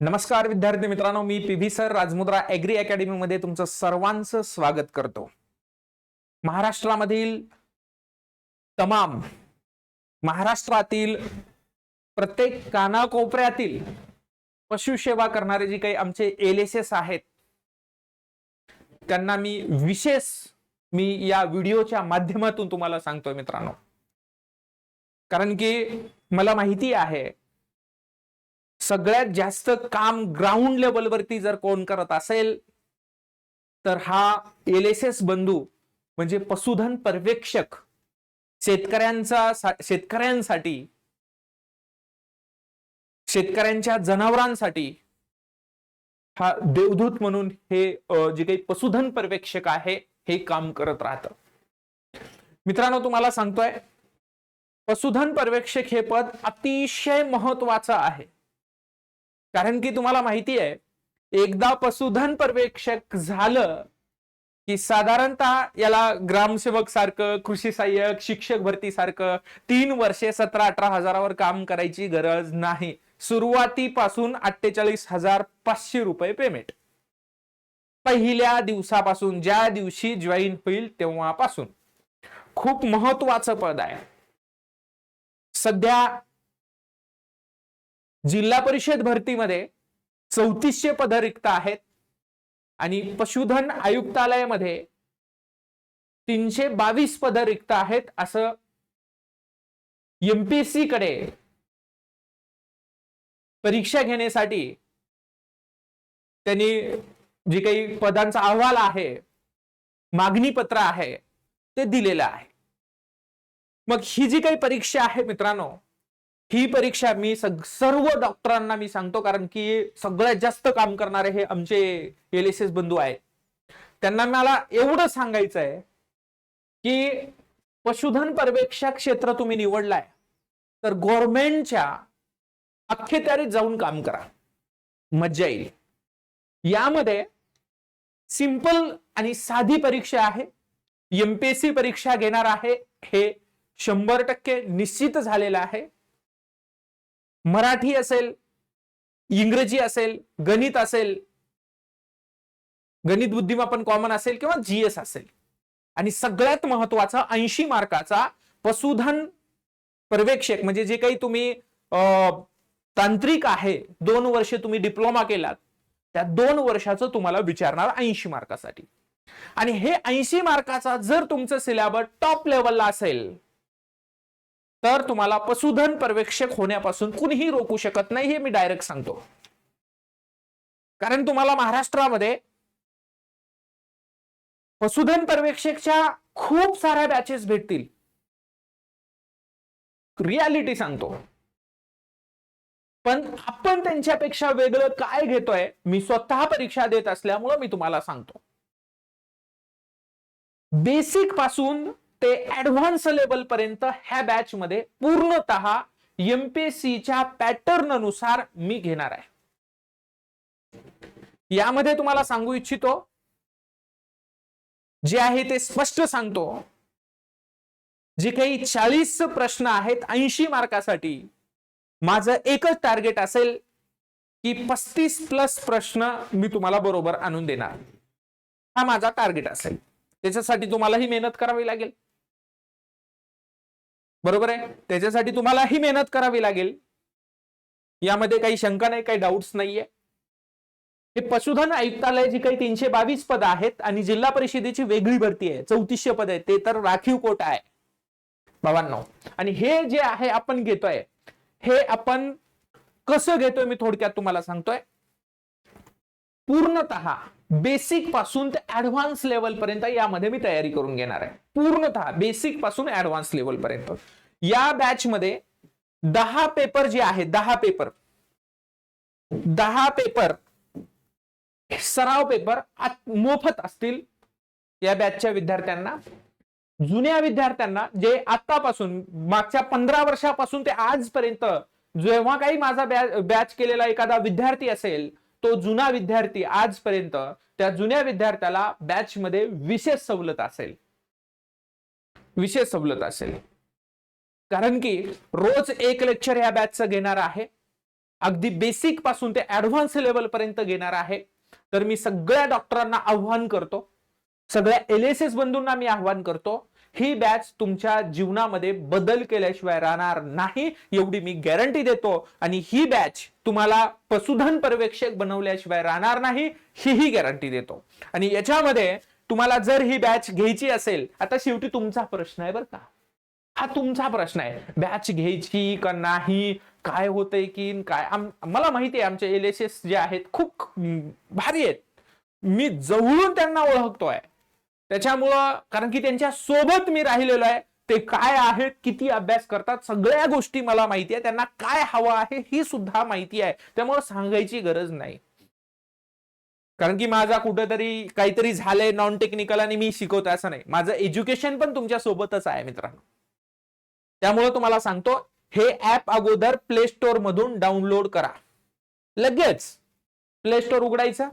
नमस्कार विद्यार्थी मित्रांनो, मी पीव्ही सर राजमुद्रा ॲग्री अकॅडमी मध्ये तुमचं सर्वांचं स्वागत करतो। महाराष्ट्रामधील तमाम महाराष्ट्रातील प्रत्येक कानाकोपऱ्यातील पशुसेवा करणारे जे काही आमचे एलएसएस आहेत त्यांना मी या व्हिडिओच्या माध्यमातून तुम्हाला सांगतोय मित्रांनो, कारण की मला माहिती आहे सगळ्यात जास्त काम ग्राउंड लेवलवरती जर कोण करत असेल तर हा एलएसएस बंधू म्हणजे पशुधन पर्यवेक्षक शेतकऱ्यांसाठी शेतकऱ्यांच्या जनावरांसाठी हा देवदूत म्हणून हे जे काही पशुधन पर्यवेक्षक आहे हे काम करत राहतं। मित्रांनो, तुम्हाला सांगतोय पशुधन पर्यवेक्षक हे पद अतिशय महत्वाचं आहे, कारण की तुम्हाला माहिती आहे एकदा पशुधन पर्यवेक्षक झालं की साधारणतः याला ग्रामसेवक सारखं, कृषी सहाय्यक, शिक्षक भरती सारखं 3 वर्षे 17-18 हजारावर काम करायची गरज नाही। सुरुवातीपासून 48,500 रुपये पेमेंट पहिल्या दिवसापासून, ज्या दिवशी जॉईन होईल तेव्हापासून। खूप महत्वाचं पद आहे। सध्या जिल्हा परिषद भरतीमध्ये 3400 पद रिक्त आहेत आणि पशुधन आयुक्तालयामध्ये 322 पद रिक्त आहेत असं एमपीएससी कडे परीक्षा घेण्यासाठी त्यांनी जे काही पदांचा अहवाल आहे, मागणी पत्र आहे ते दिलेलं आहे। मग ही जी काही परीक्षा आहे मित्रांनो, ही परीक्षा मी सर्व डॉक्टरांना मी सांगतो, कारण की सगळ्यात जास्त काम करणारे हे आमचे एलएसएस बंधू आहेत। त्यांना मला एवढं सांगायचं आहे की पशुधन पर्यवेक्षक क्षेत्र तुम्ही निवडलाय तर गव्हर्नमेंटच्या अखत्यारीत जाऊन काम करा, मज्जा येईल। यामध्ये सिंपल आणि साधी परीक्षा आहे। एमपीएससी परीक्षा घेणार आहे हे 100% निश्चित झालेलं आहे। मराठी असेल, इंग्रजी असेल, गणित असेल, गणित बुद्धिमापन कॉमन असेल किंवा जीएस असेल, आणि सगळ्यात महत्वाचा 80 मार्काचा पशुधन पर्यवेक्षक म्हणजे जे काही तुम्ही तांत्रिक आहे, 2 वर्ष तुम्ही डिप्लोमा केलात त्या 2 वर्षाचं तुम्हाला विचारणार 80 मार्कासाठी। आणि हे 80 मार्काचा जर तुमचं सिलेबस टॉप लेवलला असेल तर तुम्हाला पशुधन पर्यवेक्षक होण्यापासून कुणीही रोखू शकत नाही, हे मी डायरेक्ट सांगतो। कारण तुम्हाला महाराष्ट्रामध्ये पशुधन पर्यवेक्षकच्या खूप साऱ्या बॅचेस भेटतील, रियालिटी सांगतो। पण आपण त्यांच्यापेक्षा वेगळं काय घेतोय मी स्वतः परीक्षा देत असल्यामुळे मी तुम्हाला सांगतो। बेसिक पासून ते ऍडव्हान्स लेवल पर्यंत ह्या बॅच मध्ये पूर्णतः एमपीएससीच्या पॅटर्न नुसार मी घेणार आहे। यामध्ये तुम्हाला सांगू इच्छितो, जे आहे ते स्पष्ट सांगतो, जे काही 40 प्रश्न आहेत 80 मार्कासाठी, माझं एकच टार्गेट असेल की 35+ प्रश्न मी तुम्हाला बरोबर आणून देणार। हा माझा टार्गेट असेल। त्याच्यासाठी तुम्हालाही मेहनत करावी लागेल, बरोबर आहे? त्याच्यासाठी तुम्हालाही मेहनत करावी लागेल, यामध्ये काही शंका नाही, काही डाऊट्स नाहीये। हे पशुधन आयुक्तालय जी काही 322 पद आहेत आणि जिल्हा परिषदेची वेगळी भरती आहे 3400 पद आहे, ते तर राखीव कोटा आहे भावांनो। आणि हे जे आहे आपण घेतोय, हे आपण कसं घेतोय मी थोडक्यात तुम्हाला सांगतोय। पूर्णतः बेसिक पासून ते ऍडव्हान्स लेवल पर्यंत यामध्ये मी तयारी करून घेणार आहे। पूर्णतः बेसिक पासून ऍडव्हान्स लेवल पर्यंत या बॅच मध्ये 10 पेपर जे आहेत, 10 पेपर सराव पेपर मोफत असतील या बॅचच्या विद्यार्थ्यांना। जुन्या विद्यार्थ्यांना जे आतापासून मागच्या 15 वर्षापासून ते आजपर्यंत जेव्हा काही माझा बॅच केलेला एखादा विद्यार्थी असेल, तो जुना विद्यार्थी आजपर्यंत, त्या जुन्या विद्यार्थ्याला बॅच मध्ये विशेष सवलत असेल। कारण की रोज एक लेक्चर या बॅचचं घेणार आहे अगदी बेसिक पासून ते ऍडव्हान्स लेवल पर्यंत घेणार आहे. तर मी सगळ्या डॉक्टरांना आव्हान करतो, सगळ्या LSS बंधूंना मी आव्हान करतो, ही बॅच तुमच्या जीवनामध्ये बदल केल्याशिवाय राहणार नाही, एवढी मी गॅरंटी देतो. आणि ही बॅच तुम्हाला पशुधन पर्यवेक्षक बनवल्याशिवाय राहणार नाही, ही गॅरंटी देतो. आणि याच्यामध्ये तुम्हाला जर ही बॅच घ्यायची असेल, आता शेवटी तुमचा प्रश्न आहे बरं का, हा तुमचा प्रश्न आहे, बॅच घ्यायची का नाही, काय होतंय की काय. मला माहिती आहे आमचे LSS जे आहेत खूप भारी आहेत, मी जवळून त्यांना ओळखतोय. त्याच्यामुळं, कारण की त्यांच्या सोबत मी राहिलेलो आहे, ते काय आहेत, किती अभ्यास करतात, सगळ्या गोष्टी मला माहिती आहे, त्यांना काय हवं आहे ही सुद्धा माहिती आहे. त्यामुळे सांगायची गरज नाही, कारण की माझा कुठेतरी काहीतरी झालंय नॉन टेक्निकल आणि मी शिकवतो असं नाही, माझं एज्युकेशन पण तुमच्या सोबतच आहे मित्रांनो. त्यामुळे तुम्हाला सांगतो, हे ऍप अगोदर प्ले स्टोर मधून डाउनलोड करा. लगेच प्ले स्टोर उघडायचं,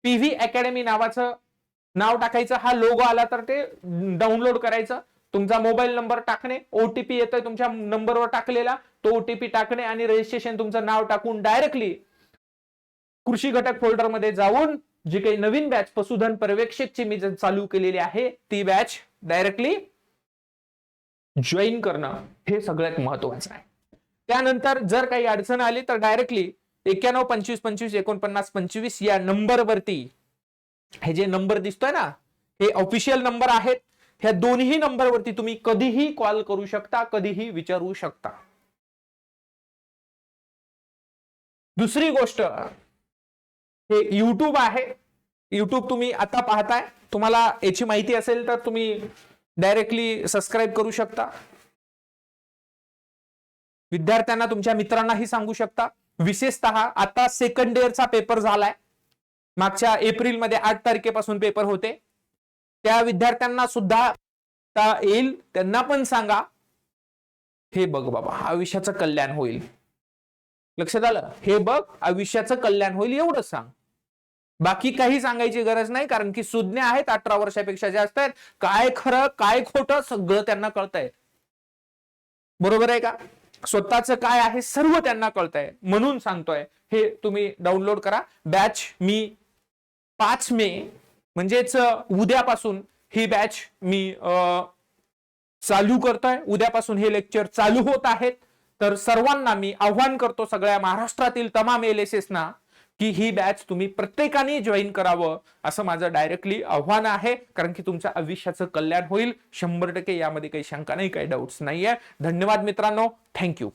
PV अकॅडमी नावाचं नाव टाकायचं, हा लोगो आला तर ते डाउनलोड करायचं, तुमचा मोबाईल नंबर टाकणे, OTP येतोय तुमच्या नंबरवर टाकलेला, तो OTP टाकणे आणि रजिस्ट्रेशन तुमचं नाव टाकून डायरेक्टली कृषी घटक फोल्डर मध्ये जाऊन जी काही नवीन बॅच पशुधन पर्यवेक्षकची मी चालू केलेली आहे ती बॅच डायरेक्टली जॉईन करणं हे सगळ्यात महत्वाचं आहे. त्यानंतर जर काही अडचण आली तर डायरेक्टली 91 25 25 49 25 या नंबरवरती, हे जे नंबर दिसतोय ना, हे ऑफिशियल नंबर आहेत, ह्या दोन्ही नंबरवरती तुम्ही कधीही कॉल करू शकता, कधीही विचारू शकता. दुसरी गोष्ट, हे YouTube आहे, YouTube तुम्ही आता पाहताय, तुम्हाला याची माहिती असेल तर तुम्ही डायरेक्टली सबस्क्राईब करू शकता. विद्यार्थ्यांना, तुमच्या मित्रांनाही सांगू शकता. विशेषतः आता सेकंड इयरचा पेपर झालाय, मागच्या एप्रिलमध्ये 8 तारखेपासून पेपर होते, त्या विद्यार्थ्यांना सुद्धा येईल, त्यांना पण सांगा, हे बघ बाबा आयुष्याचं कल्याण होईल. लक्षात आलं, हे बघ आयुष्याचं कल्याण होईल एवढंच सांग, बाकी काही सांगायची गरज नाही, कारण की सुज्ञ आहेत, 18 वर्षापेक्षा जास्त आहेत, काय खरं काय खोटं सगळं त्यांना कळतंय. बरोबर आहे का, स्वतःच काय आहे सर्व त्यांना कळतंय, म्हणून सांगतोय हे तुम्ही डाउनलोड करा. बॅच मी 5 मे म्हणजेच उद्यापासून ही बॅच मी चालू करतोय, उद्यापासून हे लेक्चर चालू होत आहेत. तर सर्वांना मी आव्हान करतो, सगळ्या महाराष्ट्रातील तमाम LSS ना, की ही बॅच तुम्ही प्रत्येकाने जॉईन करावं, असं माझं डायरेक्टली आव्हान आहे, कारण की तुमच्या आयुष्याचं कल्याण होईल 100%, यामध्ये काही शंका नाही, काही डाऊट्स नाहीये. धन्यवाद मित्रांनो, थँक्यू.